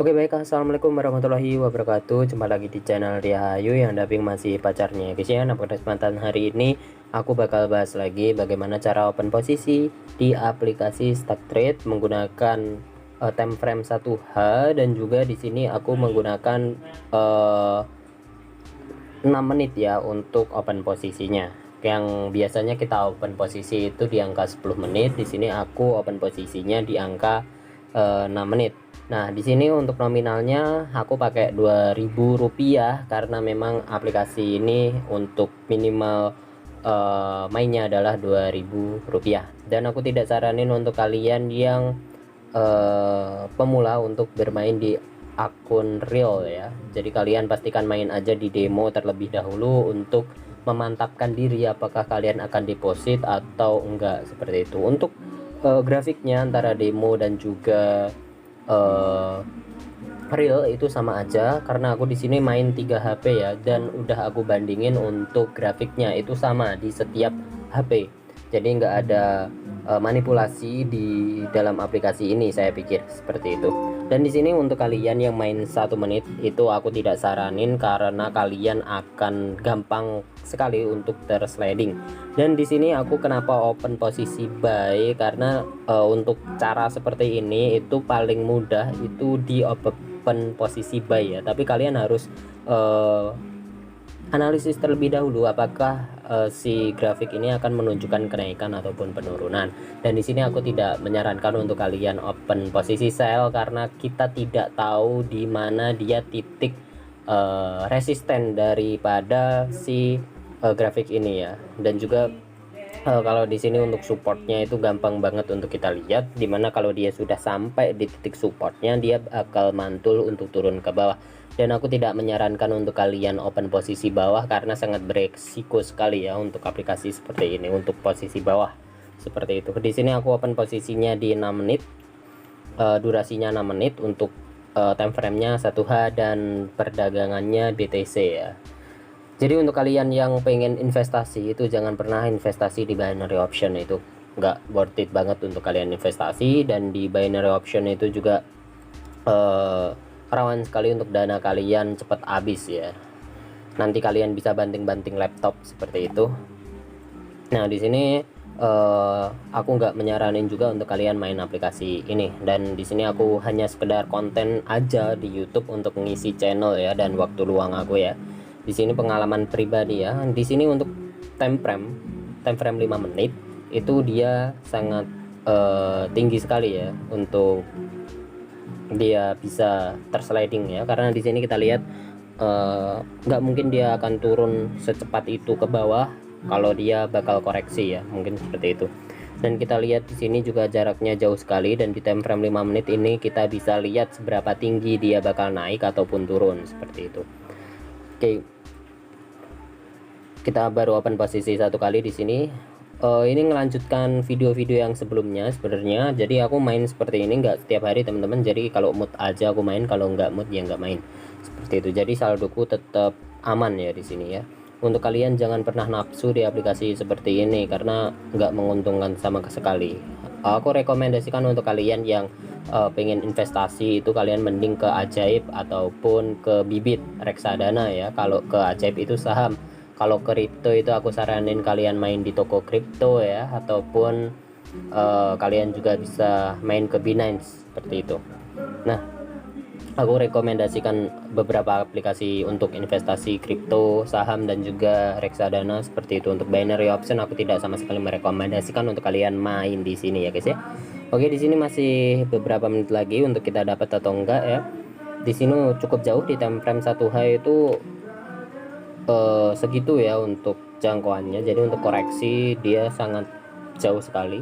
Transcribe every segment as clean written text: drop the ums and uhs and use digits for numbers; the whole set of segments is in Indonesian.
Oke baik, assalamualaikum warahmatullahi wabarakatuh. Jumpa lagi di channel Riahayu yang damping masih pacarnya guys ya. Nah pada kesempatan hari ini aku bakal bahas lagi bagaimana cara open posisi di aplikasi StockTrade menggunakan time frame 1H, dan juga di sini aku menggunakan 6 menit ya untuk open posisinya. Yang biasanya kita open posisi itu di angka 10 menit, di sini aku open posisinya di angka 6 menit. Nah, di sini untuk nominalnya aku pakai Rp2.000 karena memang aplikasi ini untuk minimal mainnya adalah Rp2.000. Dan aku tidak saranin untuk kalian yang pemula untuk bermain di akun real ya. Jadi kalian pastikan main aja di demo terlebih dahulu untuk memantapkan diri apakah kalian akan deposit atau enggak, seperti itu. Untuk grafiknya antara demo dan juga real itu sama aja karena aku di sini main 3 HP ya, dan udah aku bandingin untuk grafiknya itu sama di setiap HP. Jadi nggak ada manipulasi di dalam aplikasi ini, saya pikir seperti itu. Dan di sini untuk kalian yang main 1 menit itu aku tidak saranin karena kalian akan gampang sekali untuk tersliding. Dan di sini aku kenapa open posisi buy karena untuk cara seperti ini itu paling mudah itu di open posisi buy ya. Tapi kalian harus analisis terlebih dahulu apakah si grafik ini akan menunjukkan kenaikan ataupun penurunan. Dan di sini aku tidak menyarankan untuk kalian open posisi sell karena kita tidak tahu di mana dia titik resisten daripada si grafik ini ya. Dan juga kalau di sini untuk supportnya itu gampang banget untuk kita lihat, dimana kalau dia sudah sampai di titik supportnya dia bakal mantul untuk turun ke bawah. Dan aku tidak menyarankan untuk kalian open posisi bawah karena sangat beresiko sekali ya untuk aplikasi seperti ini untuk posisi bawah seperti itu. Di sini aku open posisinya di 6 menit, durasinya 6 menit untuk time frame-nya 1H dan perdagangannya BTC ya. Jadi untuk kalian yang pengen investasi itu jangan pernah investasi di binary option, itu nggak worth it banget untuk kalian investasi. Dan di binary option itu juga rawan sekali untuk dana kalian cepat habis ya. Nanti kalian bisa banting-banting laptop seperti itu. Nah di sini aku nggak menyaranin juga untuk kalian main aplikasi ini. Dan di sini aku hanya sekedar konten aja di YouTube untuk mengisi channel ya dan waktu luang aku ya. Di sini pengalaman pribadi ya. Di sini untuk time frame 5 menit itu dia sangat tinggi sekali ya untuk dia bisa tersliding ya, karena di sini kita lihat nggak mungkin dia akan turun secepat itu ke bawah kalau dia bakal koreksi ya, mungkin seperti itu. Dan kita lihat di sini juga jaraknya jauh sekali, dan di time frame 5 menit ini kita bisa lihat seberapa tinggi dia bakal naik ataupun turun seperti itu. Oke, kita baru open posisi 1 kali di sini. Ini ngelanjutkan video-video yang sebelumnya sebenarnya. Jadi aku main seperti ini nggak setiap hari teman-teman. Jadi kalau mood aja aku main, kalau nggak mood ya nggak main seperti itu. Jadi saldoku tetap aman ya di sini ya. Untuk kalian jangan pernah nafsu di aplikasi seperti ini karena nggak menguntungkan sama sekali. Aku rekomendasikan untuk kalian yang pengen investasi itu kalian mending ke Ajaib ataupun ke Bibit Reksadana ya. Kalau ke Ajaib itu saham. Kalau kripto itu aku saranin kalian main di toko kripto ya, ataupun kalian juga bisa main ke Binance seperti itu. Nah, aku rekomendasikan beberapa aplikasi untuk investasi kripto, saham, dan juga reksadana seperti itu. Untuk binary option aku tidak sama sekali merekomendasikan untuk kalian main di sini ya guys ya. Oke, di sini masih beberapa menit lagi untuk kita dapat atau enggak ya. Di sini cukup jauh, di time frame 1H itu segitu ya untuk jangkauannya. Jadi untuk koreksi dia sangat jauh sekali.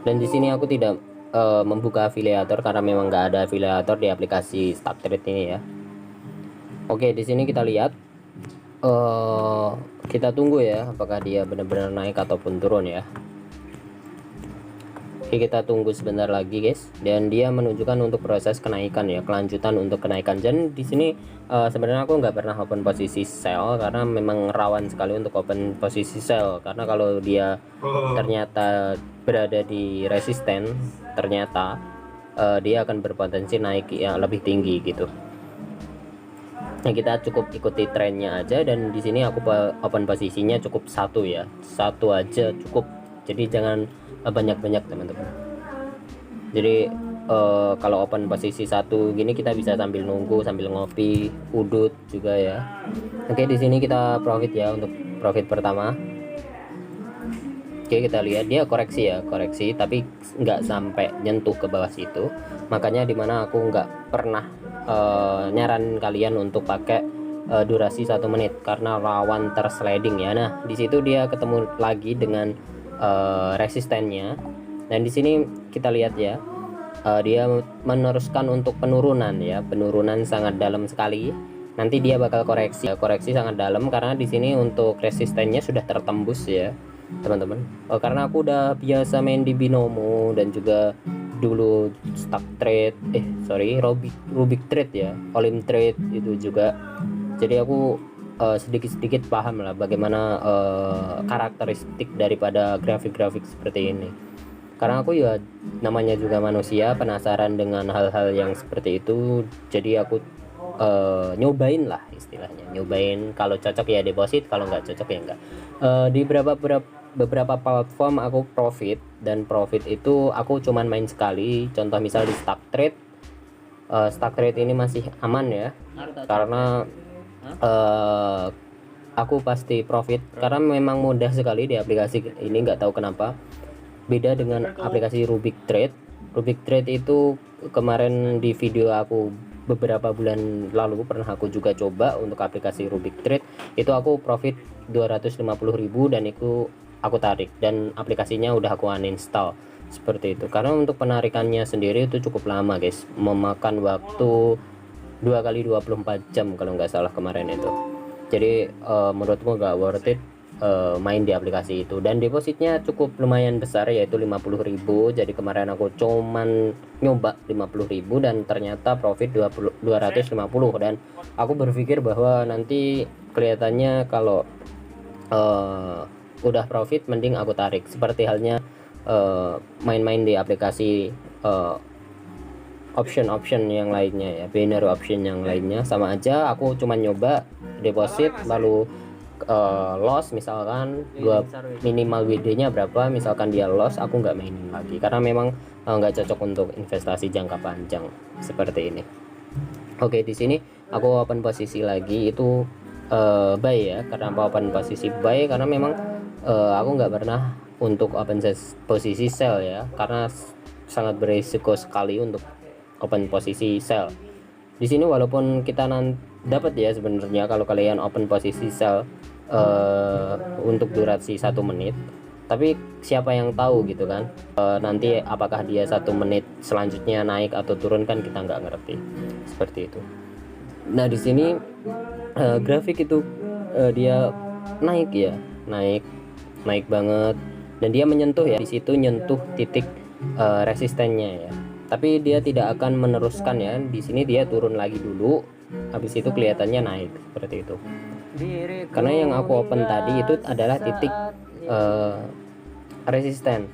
Dan di sini aku tidak membuka afiliator karena memang nggak ada afiliator di aplikasi StockTrade ini ya. Oke, di sini kita lihat, kita tunggu ya apakah dia benar-benar naik ataupun turun ya. Oke, kita tunggu sebentar lagi guys, dan dia menunjukkan untuk proses kenaikan ya, kelanjutan untuk kenaikan. Dan di sini sebenarnya aku nggak pernah open posisi sell karena memang rawan sekali untuk open posisi sell, karena kalau dia ternyata berada di resisten ternyata dia akan berpotensi naik yang lebih tinggi gitu. Nah, kita cukup ikuti trennya aja, dan di sini aku open posisinya cukup satu ya, satu aja cukup, jadi jangan banyak-banyak teman-teman. Jadi kalau open posisi satu gini kita bisa sambil nunggu, sambil ngopi udut juga ya. Oke, di sini kita profit ya untuk profit pertama. Oke, kita lihat dia koreksi ya, koreksi tapi nggak sampai nyentuh ke bawah situ. Makanya dimana aku nggak pernah nyaran kalian untuk pakai durasi 1 menit karena rawan tersliding ya. Nah, di situ dia ketemu lagi dengan resistennya, dan di sini kita lihat ya, dia meneruskan untuk penurunan ya, penurunan sangat dalam sekali. Nanti dia bakal koreksi, koreksi sangat dalam karena di sini untuk resistennya sudah tertembus ya teman-teman. Karena aku udah biasa main di binomo dan juga dulu stock trade, Rubik trade ya, Olim trade itu juga. Jadi aku sedikit-sedikit paham lah bagaimana karakteristik daripada grafik-grafik seperti ini. Karena aku ya namanya juga manusia, penasaran dengan hal-hal yang seperti itu. Jadi aku nyobain lah istilahnya, nyobain, kalau cocok ya deposit, kalau nggak cocok ya enggak. Di beberapa platform aku profit, dan profit itu aku cuman main sekali. Contoh misal di stock trade ini masih aman ya, karena aku pasti profit karena memang mudah sekali di aplikasi ini, nggak tahu kenapa beda dengan aplikasi Rubik Trade. Rubik Trade itu kemarin di video aku beberapa bulan lalu pernah aku juga coba untuk aplikasi Rubik Trade, itu aku profit 250.000 dan itu aku tarik, dan aplikasinya udah aku uninstall seperti itu. Karena untuk penarikannya sendiri itu cukup lama guys, memakan waktu 2 kali 24 jam kalau nggak salah kemarin itu. Jadi menurutku nggak worth it main di aplikasi itu, dan depositnya cukup lumayan besar yaitu 50.000. Jadi kemarin aku cuman nyoba 50.000 dan ternyata profit 250, dan aku berpikir bahwa nanti kelihatannya kalau udah profit mending aku tarik, seperti halnya main-main di aplikasi option yang lainnya ya, binary option yang lainnya sama aja. Aku cuma nyoba deposit lalu loss, misalkan minimal WD nya berapa, misalkan dia loss aku nggak mainin lagi karena memang nggak cocok untuk investasi jangka panjang seperti ini. Oke, di sini aku open posisi lagi itu buy ya. Karena open posisi buy karena memang aku nggak pernah untuk open posisi sell ya, karena sangat berisiko sekali untuk open posisi sell. Di sini walaupun kita dapat ya sebenarnya kalau kalian open posisi sell untuk durasi 1 menit, tapi siapa yang tahu gitu kan, nanti apakah dia 1 menit selanjutnya naik atau turun kan kita nggak ngerti seperti itu. Nah, di sini grafik itu dia naik ya, naik banget, dan dia menyentuh ya, di situ nyentuh titik resistennya ya, tapi dia tidak akan meneruskan ya. Di sini dia turun lagi dulu, habis itu kelihatannya naik seperti itu. Karena yang aku open tadi itu adalah titik resisten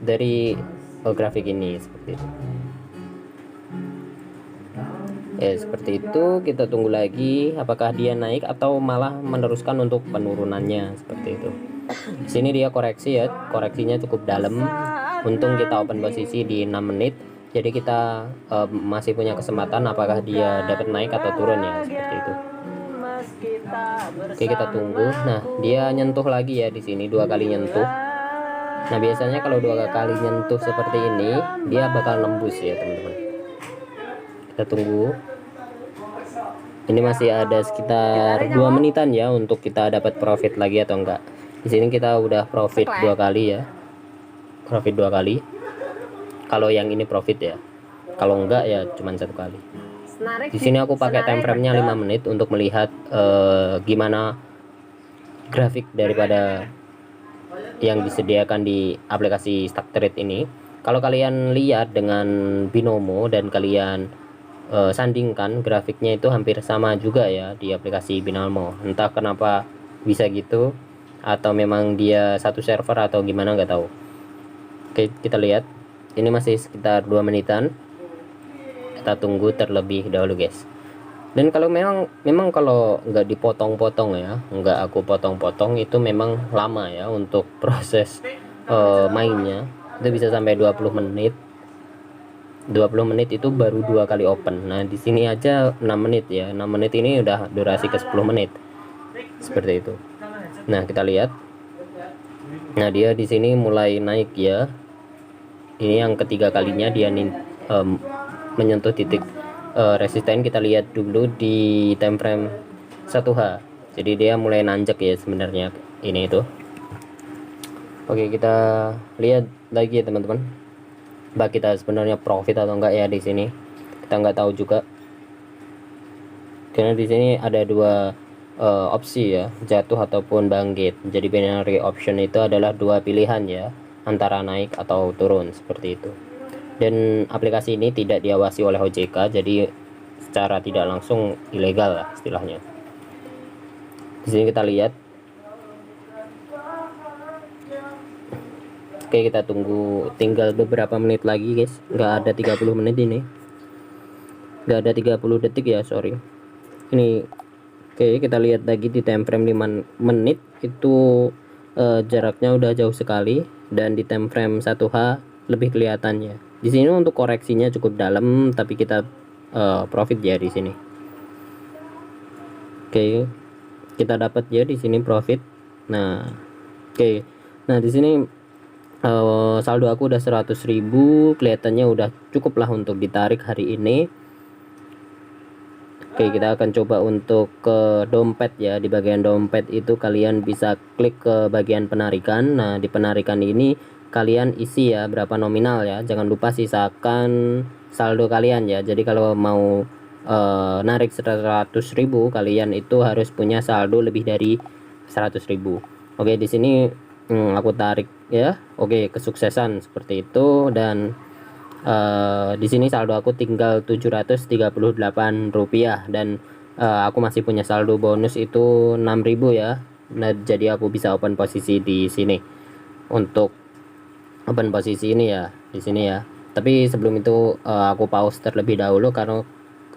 dari grafik ini seperti itu. Ya seperti itu, kita tunggu lagi apakah dia naik atau malah meneruskan untuk penurunannya seperti itu. Di sini dia koreksi ya, koreksinya cukup dalam. Untung kita open posisi di 6 menit, jadi kita masih punya kesempatan apakah dia dapat naik atau turun ya seperti itu. Oke, kita tunggu. Nah, dia nyentuh lagi ya di sini 2 kali nyentuh. Nah, biasanya kalau 2 kali nyentuh seperti ini dia bakal nembus ya teman-teman. Kita tunggu. Ini masih ada sekitar 2 menitan ya untuk kita dapat profit lagi atau enggak. Di sini kita udah profit 2 kali ya. Profit 2 kali. Kalau yang ini profit ya. Kalau enggak ya cuman 1 kali. Di sini aku pakai time frame-nya 5 menit untuk melihat gimana grafik daripada yang disediakan di aplikasi stock trade ini. Kalau kalian lihat dengan binomo dan kalian sandingkan, grafiknya itu hampir sama juga ya di aplikasi binomo. Entah kenapa bisa gitu, atau memang dia satu server atau gimana nggak tahu. Oke, kita lihat Ini masih sekitar 2 menitan, kita tunggu terlebih dahulu guys. Dan kalau memang kalau nggak dipotong-potong ya, nggak aku potong-potong, itu memang lama ya untuk proses mainnya. Itu bisa sampai 20 menit. 20 menit itu baru 2 kali open. Nah di sini aja 6 menit ya, 6 menit ini udah durasi ke 10 menit seperti itu. Nah kita lihat, nah dia di sini mulai naik ya. Ini yang ketiga kalinya dia menyentuh titik resisten. Kita lihat dulu di time frame 1H. Jadi dia mulai nanjak ya sebenarnya ini itu. Oke, kita lihat lagi ya teman-teman, mbak kita sebenarnya profit atau enggak ya di sini. Kita nggak tahu juga, karena di sini ada dua opsi ya, jatuh ataupun bangkit. Jadi binary option itu adalah dua pilihan ya, antara naik atau turun seperti itu. Dan aplikasi ini tidak diawasi oleh OJK, jadi secara tidak langsung ilegal lah istilahnya. Di sini kita lihat. Oke, kita tunggu, tinggal beberapa menit lagi guys. Nggak ada 30 menit ini, nggak ada 30 detik ya, sorry ini. Oke, kita lihat lagi di time frame 5 menit itu jaraknya udah jauh sekali, dan di time frame 1H lebih kelihatannya. Di sini untuk koreksinya cukup dalam, tapi kita profit ya di sini. Oke, kita dapat ya di sini profit. Nah, oke. Nah, di sini saldo aku udah 100.000, kelihatannya udah cukup lah untuk ditarik hari ini. Oke, kita akan coba untuk ke dompet ya. Di bagian dompet itu kalian bisa klik ke bagian penarikan. Nah di penarikan ini kalian isi ya berapa nominal ya, jangan lupa sisakan saldo kalian ya. Jadi kalau mau narik 100.000, kalian itu harus punya saldo lebih dari 100.000. Oke, di sini aku tarik ya. Oke, kesuksesan seperti itu. Dan di sini saldo aku tinggal 738 rupiah, dan aku masih punya saldo bonus itu 6.000 ya. Nah jadi aku bisa open posisi di sini, untuk open posisi ini ya di sini ya. Tapi sebelum itu aku pause terlebih dahulu, karena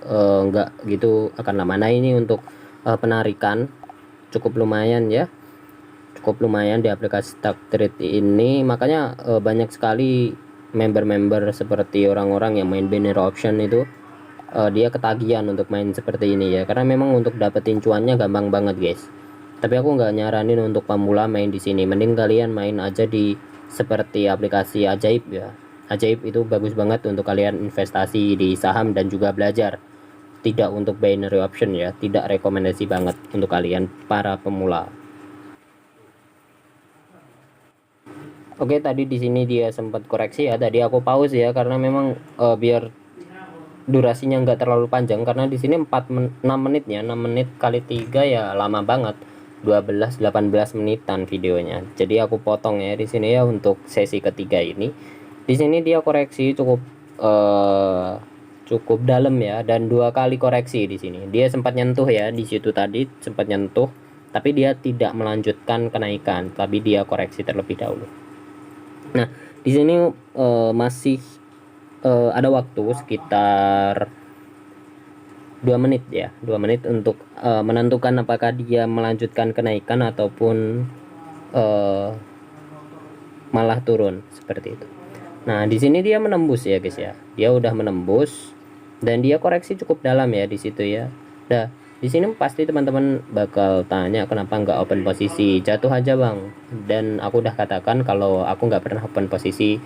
enggak gitu akan lama. Nah ini untuk penarikan cukup lumayan ya, cukup lumayan di aplikasi Stock Trade ini. Makanya banyak sekali member-member seperti orang-orang yang main binary option itu dia ketagihan untuk main seperti ini ya, karena memang untuk dapetin cuannya gampang banget guys. Tapi aku nggak nyaranin untuk pemula main di sini, mending kalian main aja di seperti aplikasi Ajaib ya. Ajaib itu bagus banget untuk kalian investasi di saham dan juga belajar, tidak untuk binary option ya, tidak rekomendasi banget untuk kalian para pemula. Oke, tadi di sini dia sempat koreksi ya. Tadi aku pause ya, karena memang biar durasinya nggak terlalu panjang, karena di sini 6 menit ya. 6 menit kali 3 ya lama banget. 12-18 menitan videonya. Jadi aku potong ya di sini ya untuk sesi ketiga ini. Di sini dia koreksi cukup dalam ya, dan 2 kali koreksi di sini. Dia sempat nyentuh ya di situ tadi, sempat nyentuh, tapi dia tidak melanjutkan kenaikan, tapi dia koreksi terlebih dahulu. Nah di sini masih ada waktu sekitar 2 menit ya, 2 menit untuk menentukan apakah dia melanjutkan kenaikan ataupun malah turun seperti itu. Nah di sini dia menembus ya guys ya, dia udah menembus dan dia koreksi cukup dalam ya di situ ya. Nah di sini pasti teman-teman bakal tanya kenapa nggak open posisi, jatuh aja bang. Dan aku udah katakan kalau aku nggak pernah open posisi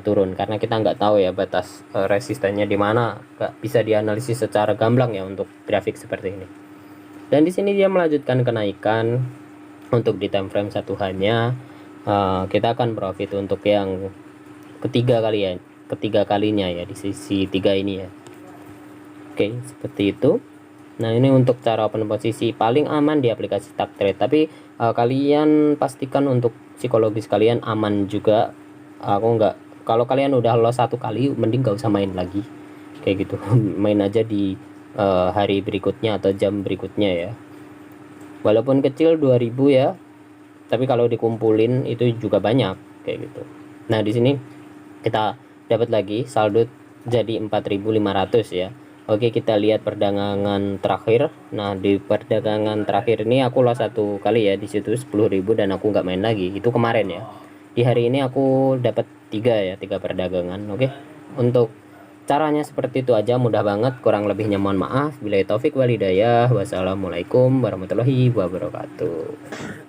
turun, karena kita nggak tahu ya batas resistennya di mana, nggak bisa dianalisis secara gamblang ya untuk grafik seperti ini. Dan di sini dia melanjutkan kenaikan untuk di time frame 1H-nya. Kita akan profit untuk yang ketiga kalinya ya di sisi 3 ini ya. Oke, seperti itu. Nah ini untuk cara open posisi paling aman di aplikasi Stock Trade, tapi kalian pastikan untuk psikologis kalian aman juga. Aku nggak, kalau kalian udah lolos 1 kali mending gak usah main lagi kayak gitu. Main aja di hari berikutnya atau jam berikutnya ya, walaupun kecil 2000 ya, tapi kalau dikumpulin itu juga banyak kayak gitu. Nah di sini kita dapat lagi saldo jadi 4.500 ya. Oke, kita lihat perdagangan terakhir. Nah, di perdagangan terakhir ini aku loss satu kali ya, di situ 10.000 dan aku nggak main lagi. Itu kemarin ya. Di hari ini aku dapat 3 perdagangan. Oke, untuk caranya seperti itu aja, mudah banget. Kurang lebihnya mohon maaf. Billahi taufik walhidayah. Wassalamualaikum warahmatullahi wabarakatuh.